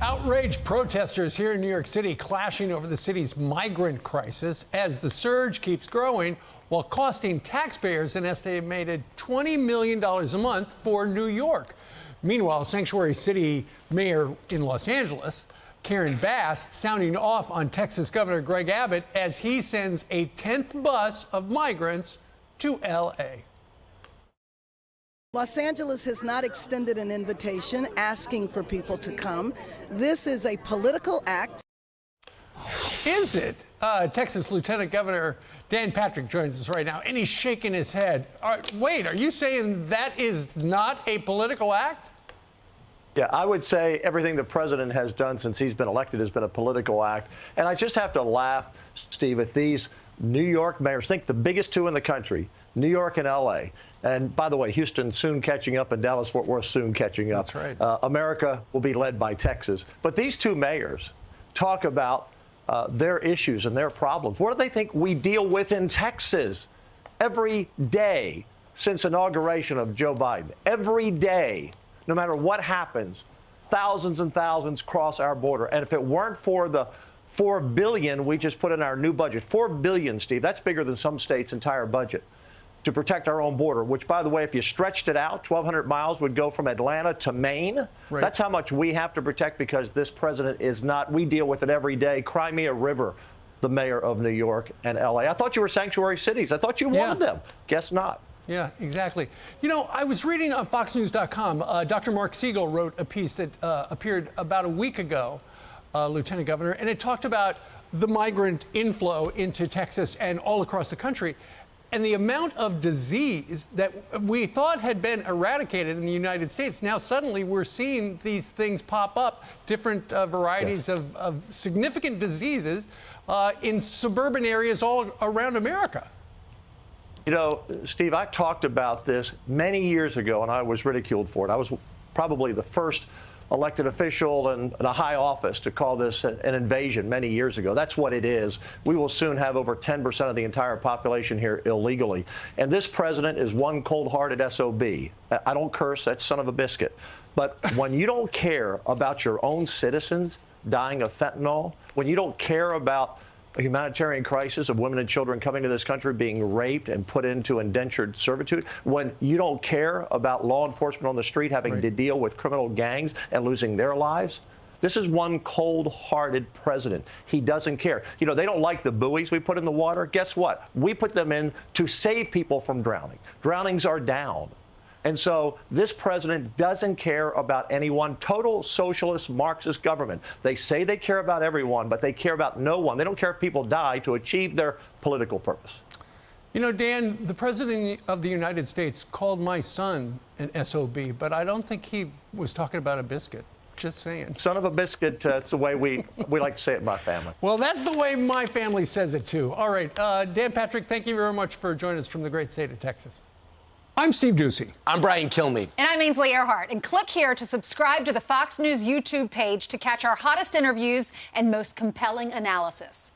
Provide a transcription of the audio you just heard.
Outraged protesters here in New York City clashing over the city's migrant crisis as the surge keeps growing while costing taxpayers an estimated $20 million a month for New York. Meanwhile, Sanctuary City Mayor in Los Angeles, Karen Bass, sounding off on Texas Governor Greg Abbott as he sends a 10th bus of migrants to L.A. Los Angeles has not extended an invitation asking for people to come. This is a political act. Is it? Texas Lieutenant Governor Dan Patrick joins us right now, and he's shaking his head. Wait, are you saying that is not a political act? Yeah, I would say everything the president has done since he's been elected has been a political act. And I just have to laugh, Steve, at these New York mayors. Think the biggest two in the country, New York and L.A. And by the way, Houston soon catching up and Dallas-Fort Worth soon catching up. That's right. America will be led by Texas. But these two mayors talk about their issues and their problems. What do they think we deal with in Texas every day since inauguration of Joe Biden? Every day, no matter what happens, thousands and thousands cross our border. And if it weren't for the $4 billion we just put in our new budget, $4 billion, Steve, that's bigger than some states' entire budget, to protect our own border, which, by the way, if you stretched it out, 1,200 miles would go from Atlanta to Maine. Right. That's how much we have to protect because this president is not. We deal with it every day. Crimea River, the mayor of New York and L.A. I thought you were sanctuary cities. I thought you wanted them. Guess not. Yeah, exactly. You know, I was reading on FoxNews.com, Dr. Mark Siegel wrote a piece that appeared about a week ago, Lieutenant Governor, and it talked about the migrant inflow into Texas and all across the country. And the amount of disease that we thought had been eradicated in the United States, now suddenly we're seeing these things pop up, different varieties of significant diseases in suburban areas all around America. You know, Steve, I talked about this many years ago, and I was ridiculed for it. I was probably the first elected official in a high office to call this an invasion many years ago. That's what it is. We will soon have over 10% of the entire population here illegally. And this president is one cold-hearted SOB. I don't curse, that's son of a biscuit. But when you don't care about your own citizens dying of fentanyl, when you don't care about a humanitarian crisis of women and children coming to this country being raped and put into indentured servitude, when you don't care about law enforcement on the street having to deal with criminal gangs and losing their lives, this is one cold-hearted president. He doesn't care. You know, they don't like the buoys we put in the water. Guess what? We put them in to save people from drowning. Drownings are down. And so this president doesn't care about anyone. Total socialist Marxist government. They say they care about everyone, but they care about no one. They don't care if people die to achieve their political purpose. You know, Dan, the president of the United States called my son an SOB, but I don't think he was talking about a biscuit. Just saying. Son of a biscuit, it's the way we like to say it in my family. Well, that's the way my family says it, too. All right, Dan Patrick, thank you very much for joining us from the great state of Texas. I'm Steve Ducey. I'm Brian Kilmeade. And I'm Ainsley Earhart. And click here to subscribe to the Fox News YouTube page to catch our hottest interviews and most compelling analysis.